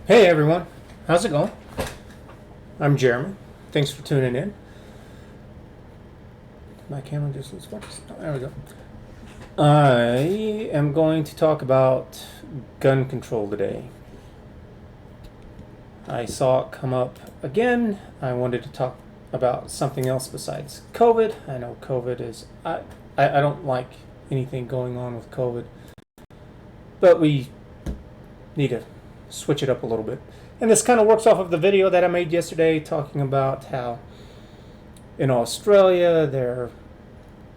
Hey everyone, how's it going? I'm Jeremy. Thanks for tuning in. My camera just looks focused. Oh, there we go. I am going to talk about gun control today. I saw it come up again. I wanted to talk about something else besides COVID. I know COVID is. I don't like anything going on with COVID, but we need to switch it up a little bit. And this kind of works off of the video that I made yesterday talking about how in Australia they're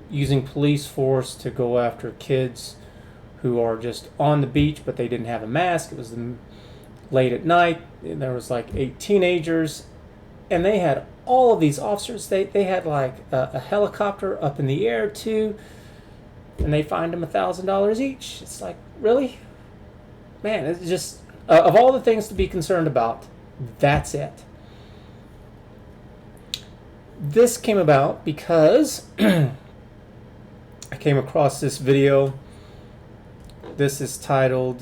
using police force to go after kids who are just on the beach but they didn't have a mask. It was late at night. And there was like 8 teenagers and they had all of these officers. They had like a helicopter up in the air too, and they fined them $1,000 each. It's like, really? Man, it's just of all the things to be concerned about, that's it. This came about because I came across this video. This is titled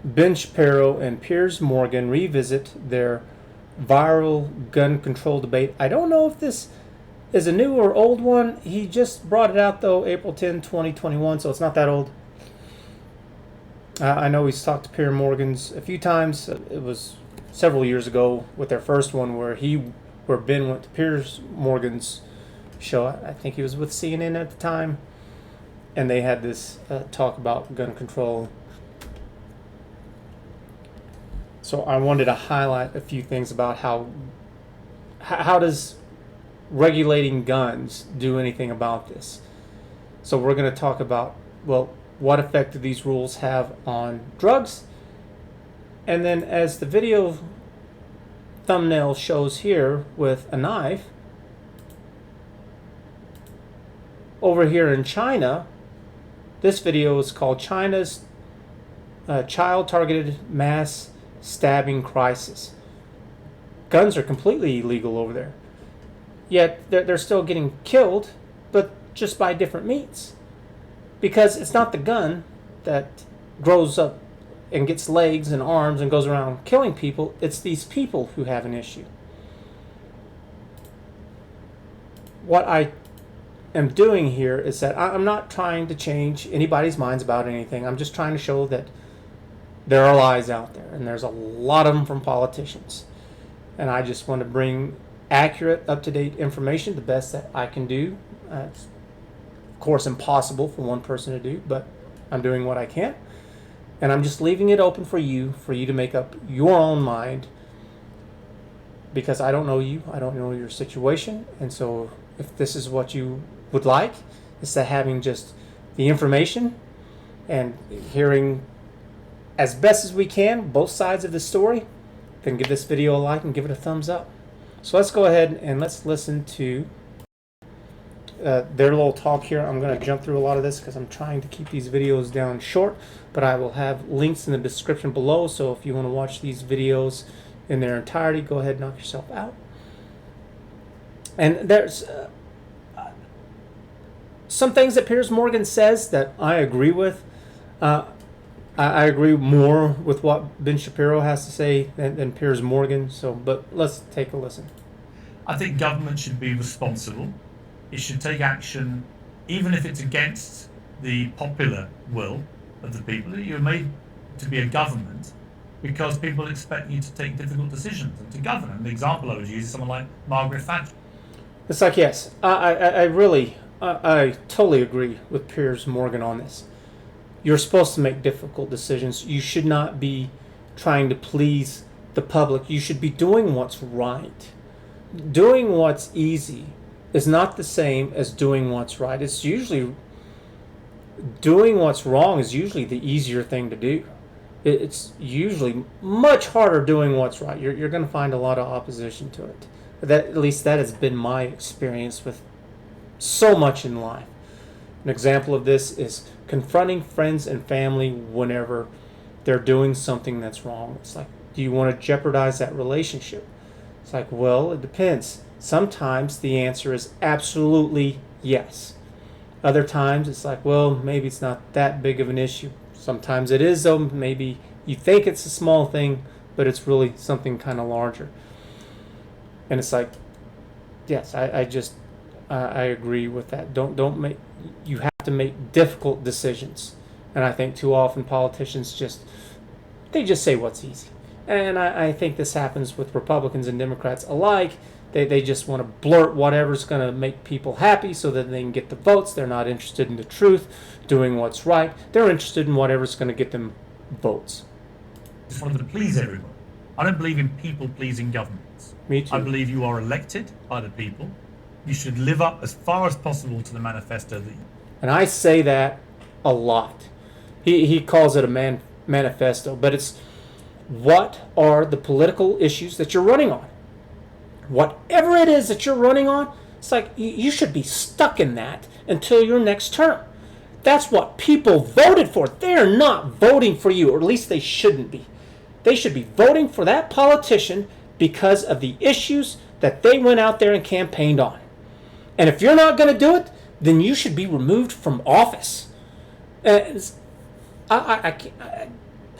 Ben Shapiro and Piers Morgan revisit their viral gun control debate. I don't know if this is a new or old one. He just brought it out though, April 10, 2021, so it's not that old. I know he's talked to Piers Morgan's a few times. It was several years ago with their first one where Ben went to Piers Morgan's show. I think he was with CNN at the time, and they had this talk about gun control. So I wanted to highlight a few things about how does regulating guns do anything about this. So we're going to talk about, well, what effect do these rules have on drugs? And then as the video thumbnail shows here with a knife, over here in China, this video is called China's Child-Targeted Mass Stabbing Crisis. Guns are completely illegal over there. Yet they're still getting killed, but just by different means. Because it's not the gun that grows up and gets legs and arms and goes around killing people. It's these people who have an issue. What I am doing here is that I'm not trying to change anybody's minds about anything. I'm just trying to show that there are lies out there, and there's a lot of them from politicians. And I just want to bring accurate, up-to-date information, the best that I can do. It's of course impossible for one person to do, but I'm doing what I can. And I'm just leaving it open for you to make up your own mind, because I don't know you, I don't know your situation. And so if this is what you would like, is that having just the information and hearing as best as we can both sides of the story, then give this video a like and give it a thumbs up. So let's go ahead and let's listen to their little talk here. I'm going to jump through a lot of this because I'm trying to keep these videos down short, but I will have links in the description below, so if you want to watch these videos in their entirety, go ahead and knock yourself out. And there's some things that Piers Morgan says that I agree with. I agree more with what Ben Shapiro has to say than Piers Morgan. So, but let's take a listen. I think government should be responsible. It should take action, even if it's against the popular will of the people. You're made to be a government because people expect you to take difficult decisions and to govern. And the example I would use is someone like Margaret Thatcher. It's like, yes, I totally agree with Piers Morgan on this. You're supposed to make difficult decisions. You should not be trying to please the public. You should be doing what's right. Doing what's easy is not the same as doing what's right. It's usually doing what's wrong is usually the easier thing to do. It's usually much harder doing what's right. You're going to find a lot of opposition to it. At least that has been my experience with so much in life. An example of this is confronting friends and family whenever they're doing something that's wrong. It's like, do you want to jeopardize that relationship? It's like, well, it depends. Sometimes the answer is absolutely yes. Other times it's like, well, maybe it's not that big of an issue. Sometimes it is, though. Maybe you think it's a small thing, but it's really something kind of larger. And it's like, yes, I agree with that. Don't make, you have to make difficult decisions. And I think too often politicians they just say what's easy. And I think this happens with Republicans and Democrats alike. They just want to blurt whatever's going to make people happy so that they can get the votes. They're not interested in the truth, doing what's right. They're interested in whatever's going to get them votes. Just wanted to please everyone. I don't believe in people-pleasing governments. Me too. I believe you are elected by the people. You should live up as far as possible to the manifesto that you... And I say that a lot. He calls it a manifesto, but it's what are the political issues that you're running on? Whatever it is that you're running on, it's like you should be stuck in that until your next term. That's what people voted for. They're not voting for you, or at least they shouldn't be. They should be voting for that politician because of the issues that they went out there and campaigned on. And if you're not going to do it, then you should be removed from office. I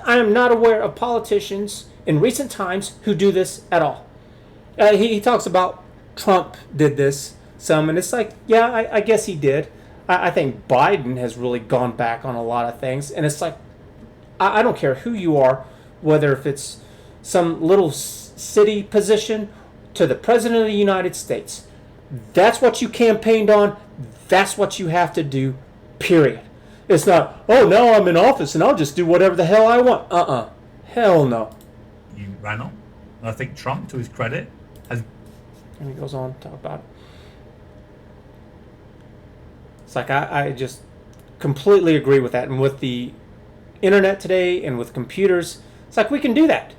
am not aware of politicians in recent times who do this at all. He talks about Trump did this some, and it's like, yeah, I guess he did. I think Biden has really gone back on a lot of things, and it's like, I don't care who you are, whether if it's some little city position to the President of the United States. That's what you campaigned on. That's what you have to do, period. It's not, oh, now I'm in office and I'll just do whatever the hell I want. Hell no. You ran on. And I think Trump, to his credit, has... And he goes on to talk about it. It's like, I just completely agree with that. And with the internet today and with computers, it's like we can do that.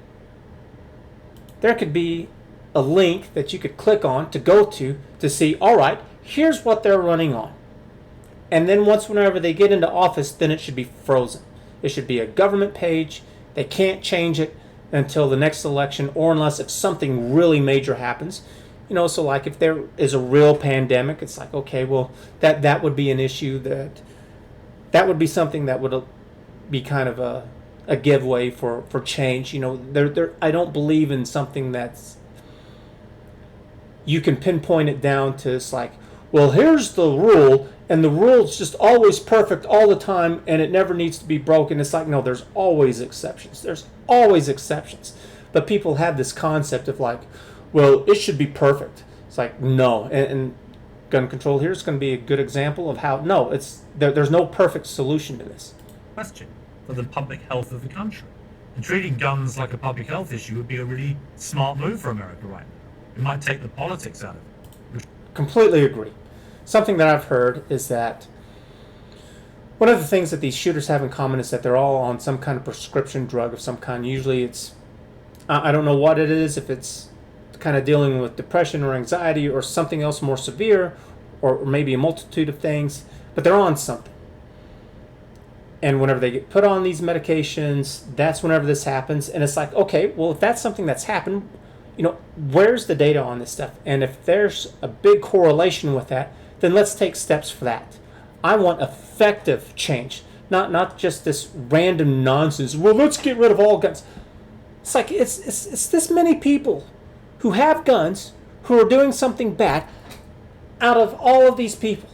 There could be a link that you could click on to go to see, all right, here's what they're running on. And then whenever they get into office, then it should be frozen. It should be a government page. They can't change it until the next election, or unless if something really major happens. So like if there is a real pandemic, it's like, okay, well, that would be an issue that would be something that would be kind of a giveaway for change. I don't believe in something that's, you can pinpoint it down to, it's like, well, here's the rule, and the rule's just always perfect all the time, and it never needs to be broken. It's like, no, there's always exceptions. There's always exceptions. But people have this concept of like, well, it should be perfect. It's like, no. And gun control here is going to be a good example of how, no, there's no perfect solution to this. Question for the public health of the country. And treating guns like a public health issue would be a really smart move for America right now. It might take the politics out of it. Completely agree. Something that I've heard is that one of the things that these shooters have in common is that they're all on some kind of prescription drug of some kind. Usually it's, I don't know what it is, if it's kind of dealing with depression or anxiety or something else more severe, or maybe a multitude of things, but they're on something. And whenever they get put on these medications, that's whenever this happens. And it's like, okay, well, if that's something that's happened, where's the data on this stuff? And if there's a big correlation with that, then let's take steps for that. I want effective change, not just this random nonsense. Well, let's get rid of all guns. It's like, it's this many people who have guns who are doing something bad out of all of these people.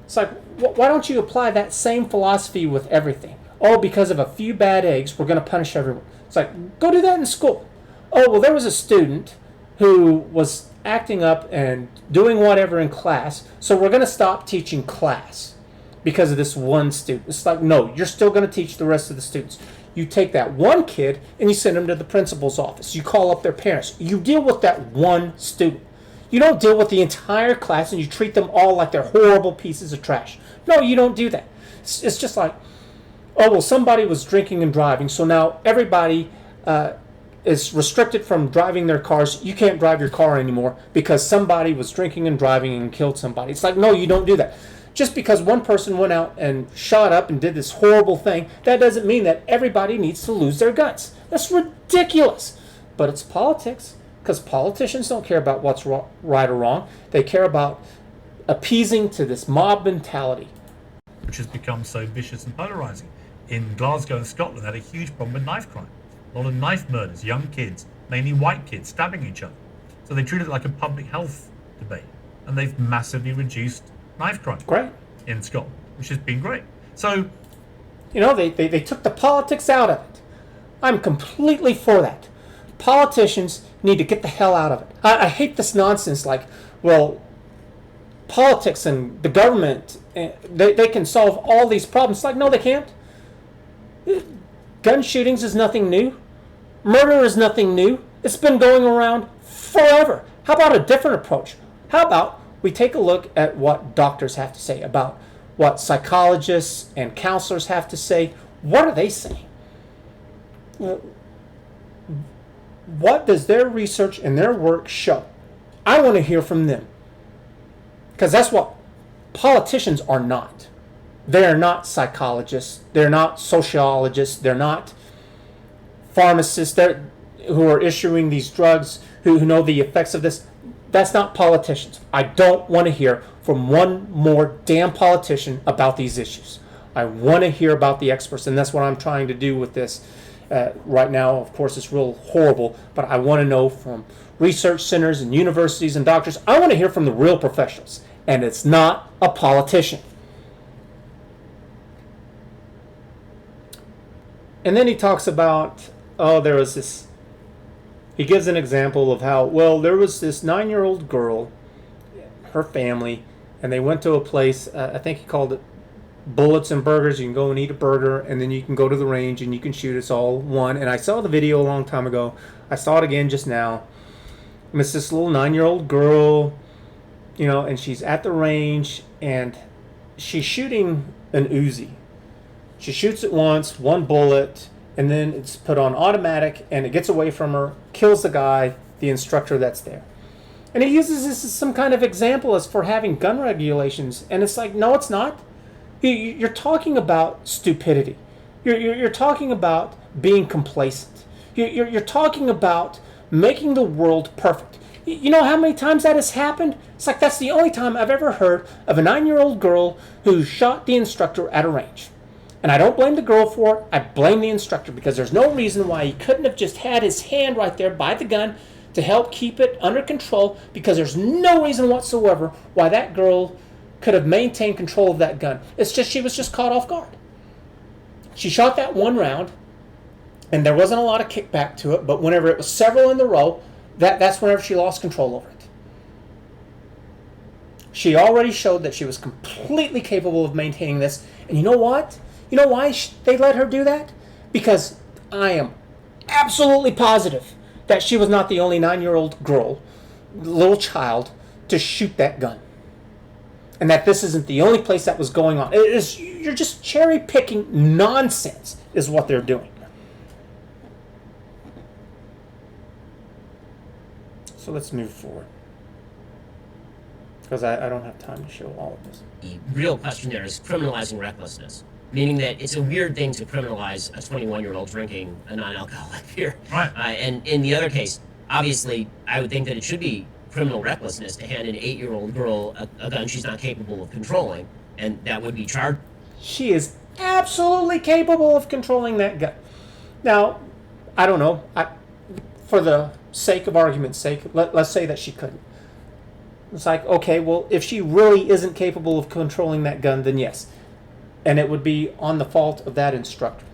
It's like, why don't you apply that same philosophy with everything? Oh, because of a few bad eggs, we're going to punish everyone. It's like, go do that in school. Oh, well, there was a student who was acting up and doing whatever in class, so we're going to stop teaching class because of this one student. It's like, no, you're still going to teach the rest of the students. You take that one kid and you send them to the principal's office. You call up their parents. You deal with that one student. You don't deal with the entire class and you treat them all like they're horrible pieces of trash. No, you don't do that. It's just like, oh, well, somebody was drinking and driving, so now everybody is restricted from driving their cars. You can't drive your car anymore because somebody was drinking and driving and killed somebody. It's like, no, you don't do that. Just because one person went out and shot up and did this horrible thing, that doesn't mean that everybody needs to lose their guns. That's ridiculous. But it's politics, because politicians don't care about what's right or wrong. They care about appeasing to this mob mentality, which has become so vicious and polarizing. In Glasgow and Scotland, had a huge problem with knife crime. A lot of knife murders, young kids, mainly white kids, stabbing each other. So they treat it like a public health debate. And they've massively reduced knife crime Great. in Scotland, which has been great. So, They took the politics out of it. I'm completely for that. Politicians need to get the hell out of it. I hate this nonsense like, well, politics and the government, they can solve all these problems. Like, no, they can't. Gun shootings is nothing new. Murder is nothing new. It's been going around forever. How about a different approach? How about we take a look at what doctors have to say, about what psychologists and counselors have to say? What are they saying? What does their research and their work show? I want to hear from them. Because that's what politicians are not. They are not psychologists. They're not sociologists. They're not pharmacists who are issuing these drugs, who know the effects of this. That's not politicians. I don't want to hear from one more damn politician about these issues. I want to hear about the experts, and that's what I'm trying to do with this. Right now, of course, it's real horrible, but I want to know from research centers and universities and doctors. I want to hear from the real professionals, and it's not a politician. And then he talks about, there was this, he gives an example of how, well, there was this 9-year-old girl, her family, and they went to a place, I think he called it Bullets and Burgers. You can go and eat a burger, and then you can go to the range and you can shoot. It's all one. And I saw the video a long time ago. I saw it again just now. And it's this little 9-year-old girl, and she's at the range, and she's shooting an Uzi. She shoots it once, one bullet, and then it's put on automatic, and it gets away from her, kills the guy, the instructor that's there. And he uses this as some kind of example as for having gun regulations. And it's like, no, it's not. You're talking about stupidity. You're talking about being complacent. You're talking about making the world perfect. You know how many times that has happened? It's like that's the only time I've ever heard of a 9-year-old girl who shot the instructor at a range. And I don't blame the girl for it. I blame the instructor, because there's no reason why he couldn't have just had his hand right there by the gun to help keep it under control, because there's no reason whatsoever why that girl could have maintained control of that gun. It's just she was just caught off guard. She shot that one round, and there wasn't a lot of kickback to it, but whenever it was several in a row, that's whenever she lost control over it. She already showed that she was completely capable of maintaining this. And you know what? You know why they let her do that? Because I am absolutely positive that she was not the only 9-year-old girl, little child, to shoot that gun. And that this isn't the only place that was going on. You're just cherry-picking nonsense is what they're doing. So let's move forward, because I don't have time to show all of this. The real question there is criminalizing recklessness, meaning that it's a weird thing to criminalize a 21-year-old drinking a non-alcoholic beer. Right. And in the other case, obviously, I would think that it should be criminal recklessness to hand an 8-year-old girl a gun she's not capable of controlling, and that would be charged. She is absolutely capable of controlling that gun. Now, I don't know. For the sake of argument's sake, let's say that she couldn't. It's like, okay, well, if she really isn't capable of controlling that gun, then yes. And it would be on the fault of that instructor.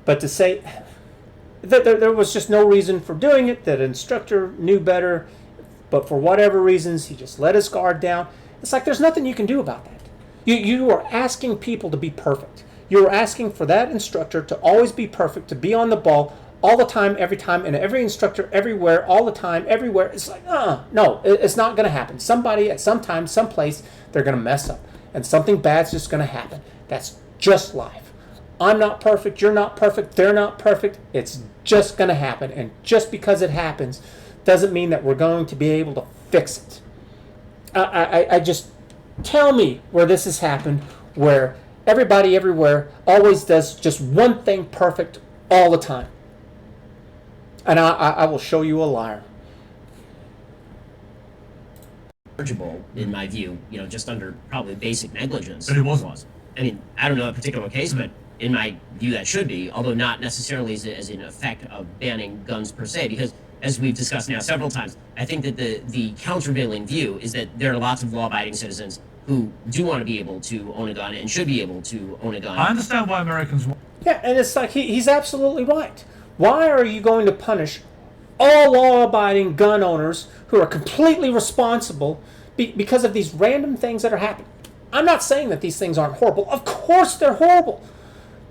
But to say that there was just no reason for doing it, that instructor knew better, but for whatever reasons, he just let his guard down. It's like there's nothing you can do about that. You are asking people to be perfect. You're asking for that instructor to always be perfect, to be on the ball all the time, every time, and every instructor everywhere, all the time, everywhere. It's like, no, it's not going to happen. Somebody at some time, someplace, they're going to mess up. And something bad's just going to happen. That's just life. I'm not perfect. You're not perfect. They're not perfect. It's just going to happen. And just because it happens doesn't mean that we're going to be able to fix it. I just tell me where this has happened, where everybody everywhere always does just one thing perfect all the time. And I will show you a liar. Chargeable, in my view, just under probably basic negligence. But it wasn't. I mean, I don't know a particular case, but in my view, that should be, although not necessarily as an effect of banning guns per se, because as we've discussed now several times, I think that the countervailing view is that there are lots of law-abiding citizens who do want to be able to own a gun and should be able to own a gun. I understand why Americans want. Yeah, and it's like he's absolutely right. Why are you going to punish all law-abiding gun owners who are completely responsible because of these random things that are happening? I'm not saying that these things aren't horrible. Of course they're horrible.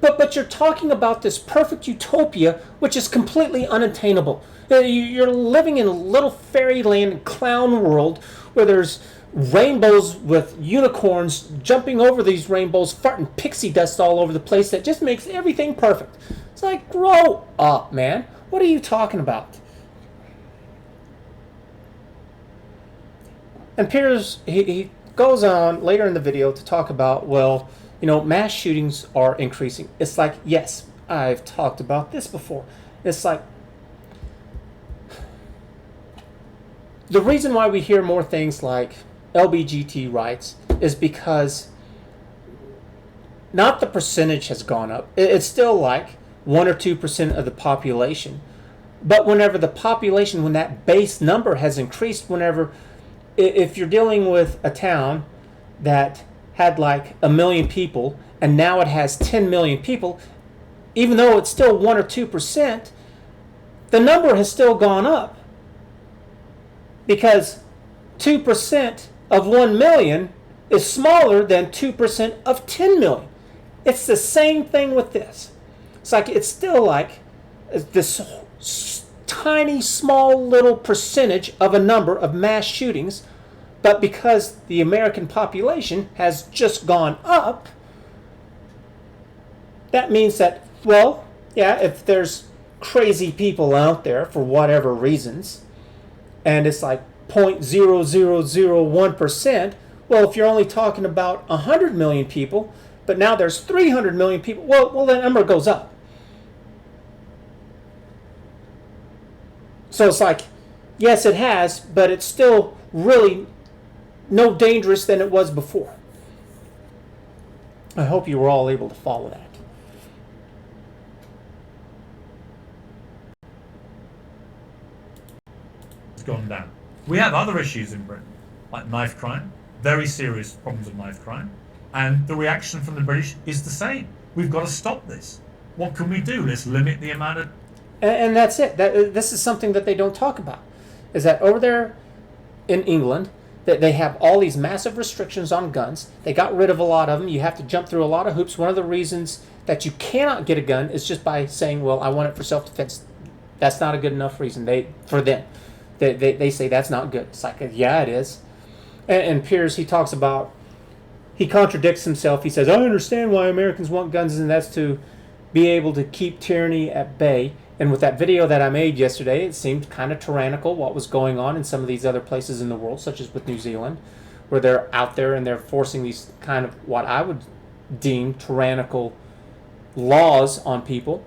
But you're talking about this perfect utopia, which is completely unattainable. You're living in a little fairyland clown world where there's rainbows with unicorns jumping over these rainbows, farting pixie dust all over the place that just makes everything perfect. It's like, grow up, man. What are you talking about? And Piers, he goes on later in the video to talk about, well, mass shootings are increasing. It's like, yes, I've talked about this before. It's like, the reason why we hear more things like LGBT rights is because not the percentage has gone up. It's still like 1 or 2% of the population. But whenever the population, when that base number has increased, if you're dealing with a town that had like 1 million people and now it has 10 million people, even though it's still 1 or 2%, the number has still gone up, because 2% of 1 million is smaller than 2% of 10 million. It's the same thing with this. It's like, it's still like this tiny, small little percentage of a number of mass shootings, but because the American population has just gone up, that means that, well, yeah, if there's crazy people out there for whatever reasons, and it's like 0.0001%, well, if you're only talking about 100 million people, but now there's 300 million people, well, that number goes up. So it's like, yes, it has, but it's still really no dangerous than it was before. I hope you were all able to follow that. It's gone down. We have other issues in Britain, like knife crime, very serious problems of knife crime, and the reaction from the British is the same. We've got to stop this. What can we do? Let's limit the amount of... And that's it. This is something that they don't talk about, is that over there in England, that they have all these massive restrictions on guns. They got rid of a lot of them. You have to jump through a lot of hoops. One of the reasons that you cannot get a gun is just by saying, well, I want it for self-defense. That's not a good enough reason for them. They say that's not good. It's like, yeah, it is. And Piers, he contradicts himself. He says, I understand why Americans want guns, and that's to be able to keep tyranny at bay. And with that video that I made yesterday, it seemed kind of tyrannical what was going on in some of these other places in the world, such as with New Zealand, where they're out there and they're forcing these kind of what I would deem tyrannical laws on people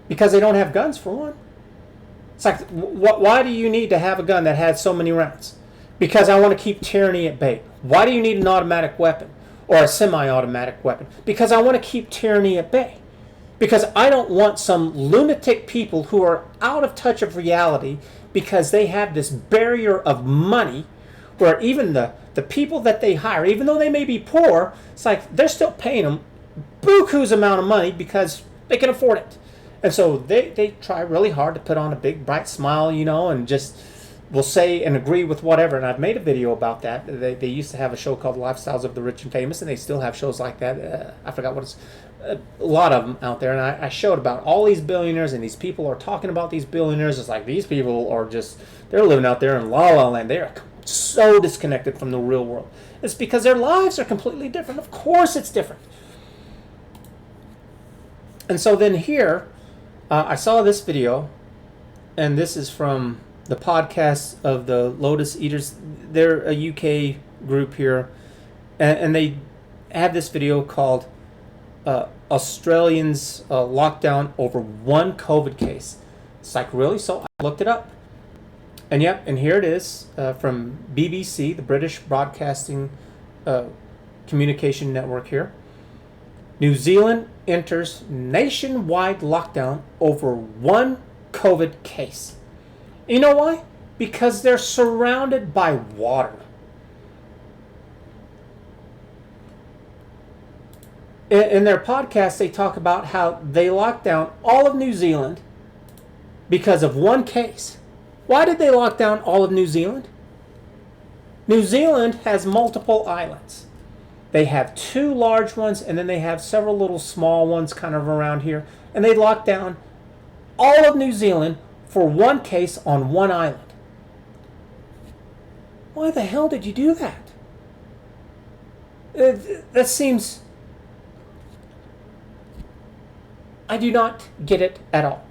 because they don't have guns, for one. It's like, why do you need to have a gun that has so many rounds? Because I want to keep tyranny at bay. Why do you need an automatic weapon or a semi-automatic weapon? Because I want to keep tyranny at bay. Because I don't want some lunatic people who are out of touch of reality because they have this barrier of money where even the people that they hire, even though they may be poor, it's like they're still paying them buku's amount of money because they can afford it. And so they try really hard to put on a big bright smile, and just will say and agree with whatever. And I've made a video about that. They used to have a show called Lifestyles of the Rich and Famous, and they still have shows like that. I forgot what it's... A lot of them out there, and I showed about all these billionaires, and these people are talking about these billionaires. It's like these people are they're living out there in la la land. They are so disconnected from the real world. It's because their lives are completely different. Of course it's different. And so then here, I saw this video, and this is from the podcast of the Lotus Eaters. They're a UK group here, and they have this video called Australians lockdown over one COVID case. It's like, really? So I looked it up. And yep, and here it is from BBC, the British Broadcasting Communication Network here. New Zealand enters nationwide lockdown over one COVID case. You know why? Because they're surrounded by water. In their podcast, they talk about how they locked down all of New Zealand because of one case. Why did they lock down all of New Zealand? New Zealand has multiple islands. They have 2 large ones, and then they have several little small ones kind of around here. And they locked down all of New Zealand for one case on one island. Why the hell did you do that? That seems... I do not get it at all.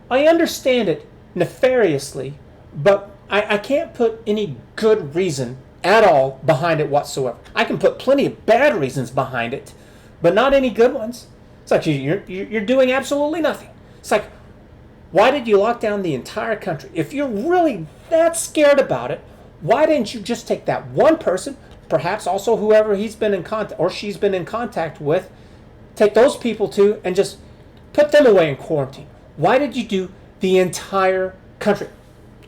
I understand it nefariously, but I can't put any good reason at all behind it whatsoever. I can put plenty of bad reasons behind it, but not any good ones. It's like you're doing absolutely nothing. It's like, why did you lock down the entire country? If you're really that scared about it, why didn't you just take that one person, perhaps also whoever he's been in contact or she's been in contact with, take those people too and just put them away in quarantine? Why did you do the entire country?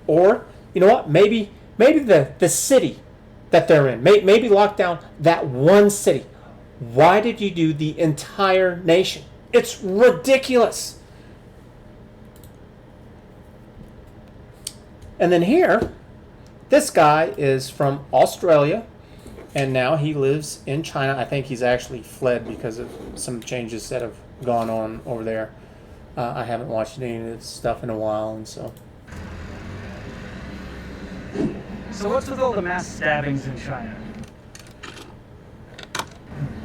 Or, you know what, maybe the city that they're in, maybe lock down that one city. Why did you do the entire nation? It's ridiculous. And then here, this guy is from Australia, and now he lives in China. I think he's actually fled because of some changes that have gone on over there. I haven't watched any of this stuff in a while, and so... So what's with all the mass stabbings in China?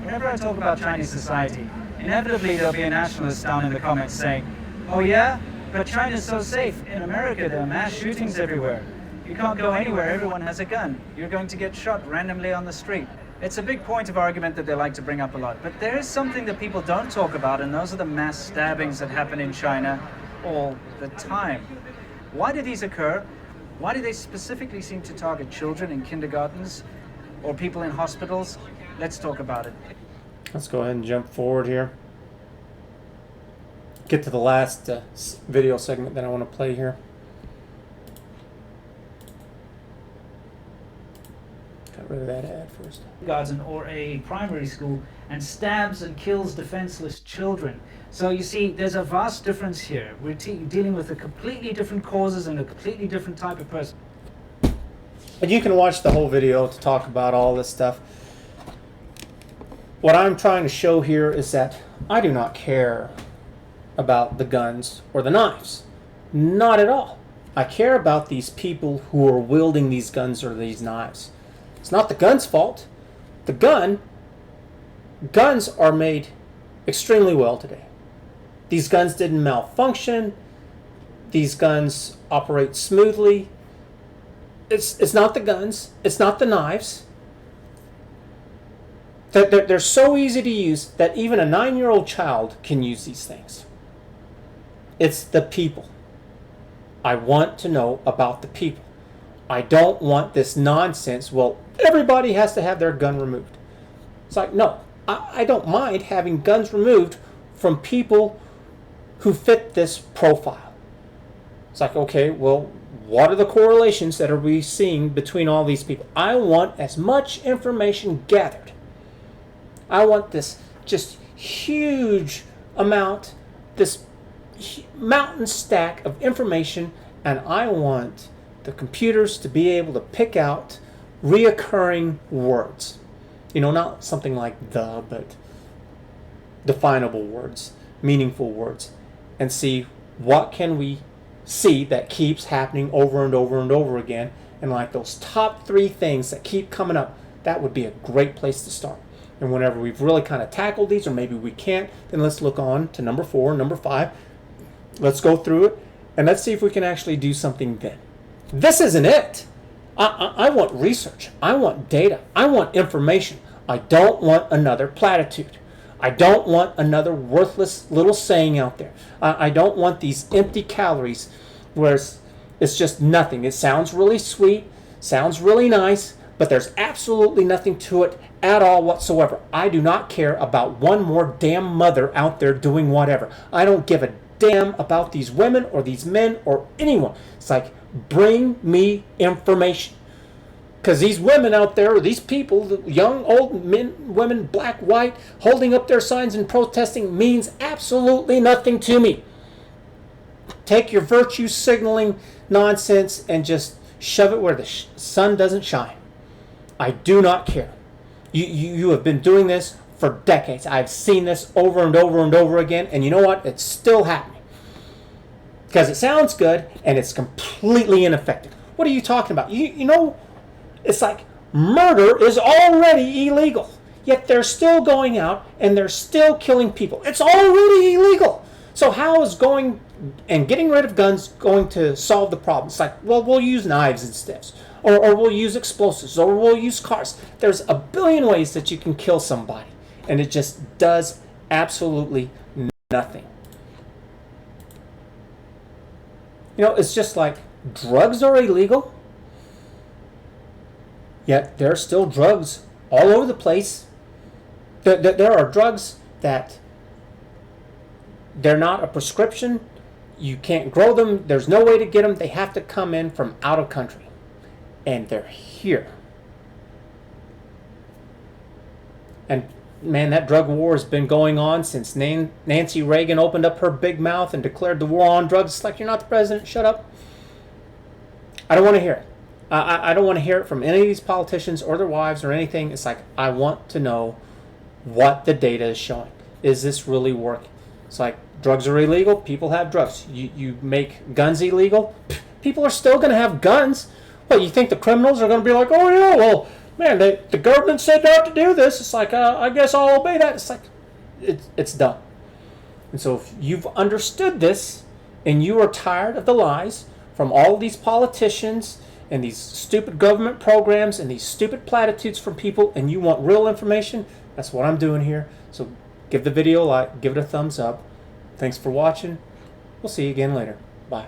Whenever I talk about Chinese society, inevitably there'll be a nationalist down in the comments saying, oh yeah, but China's so safe. In America there are mass shootings everywhere. You can't go anywhere, everyone has a gun. You're going to get shot randomly on the street. It's a big point of argument that they like to bring up a lot. But there is something that people don't talk about, and those are the mass stabbings that happen in China all the time. Why do these occur? Why do they specifically seem to target children in kindergartens or people in hospitals? Let's talk about it. Let's go ahead and jump forward here. Get to the last video segment that I want to play here. Got rid of that ad first. Kindergarten or a primary school and stabs and kills defenseless children. So you see, there's a vast difference here. We're dealing with a completely different causes and a completely different type of person. And you can watch the whole video to talk about all this stuff. What I'm trying to show here is that I do not care about the guns or the knives. Not at all. I care about these people who are wielding these guns or these knives. It's not the gun's fault. Guns are made extremely well today. These guns didn't malfunction. These guns operate smoothly. It's not the guns. It's not the knives. They're so easy to use that even a 9-year-old child can use these things. It's the people. I want to know about the people. I don't want this nonsense, well, everybody has to have their gun removed. It's like, no, I don't mind having guns removed from people who fit this profile. It's like, okay, well, what are the correlations that are we seeing between all these people? I want as much information gathered. I want this just huge amount, this mountain stack of information, and I want the computers to be able to pick out reoccurring words. You know, not something like the, but definable words, meaningful words, and see what can we see that keeps happening over and over and over again, and like those top 3 things that keep coming up. That would be a great place to start. And whenever we've really kind of tackled these, or maybe we can't, then let's look on to number 4, number 5. Let's go through it, and let's see if we can actually do something then. This isn't it. I want research. I want data. I want information. I don't want another platitude. I don't want another worthless little saying out there. I don't want these empty calories where it's just nothing. It sounds really sweet, sounds really nice, but there's absolutely nothing to it at all whatsoever. I do not care about one more damn mother out there doing whatever. I don't give a damn about these women or these men or anyone. It's like, bring me information. Because these women out there, or these people, young, old, men, women, black, white, holding up their signs and protesting means absolutely nothing to me. Take your virtue signaling nonsense and just shove it where the sun doesn't shine. I do not care. You have been doing this for decades. I've seen this over and over and over again, and you know what? It's still happening. Because it sounds good, and it's completely ineffective. What are you talking about? You know, it's like murder is already illegal, yet they're still going out and they're still killing people. It's already illegal. So how is going and getting rid of guns going to solve the problem? It's like, well, we'll use knives instead, or we'll use explosives, or we'll use cars. There's a billion ways that you can kill somebody, and it just does absolutely nothing. You know, it's just like drugs are illegal, yet there are still drugs all over the place. There are drugs that they're not a prescription. You can't grow them. There's no way to get them. They have to come in from out of country. And they're here. And man, that drug war has been going on since Nancy Reagan opened up her big mouth and declared the war on drugs. It's like, you're not the president. Shut up. I don't want to hear it. I don't want to hear it from any of these politicians or their wives or anything. It's like, I want to know what the data is showing. Is this really working? It's like, drugs are illegal. People have drugs. You make guns illegal. People are still going to have guns. Well, you think the criminals are going to be like, oh yeah, well, man, the government said not to do this. It's like, I guess I'll obey that. It's like, it's dumb. And so if you've understood this and you are tired of the lies from all these politicians and these stupid government programs and these stupid platitudes from people, and you want real information, that's what I'm doing here. So give the video a like, give it a thumbs up. Thanks for watching. We'll see you again later. Bye.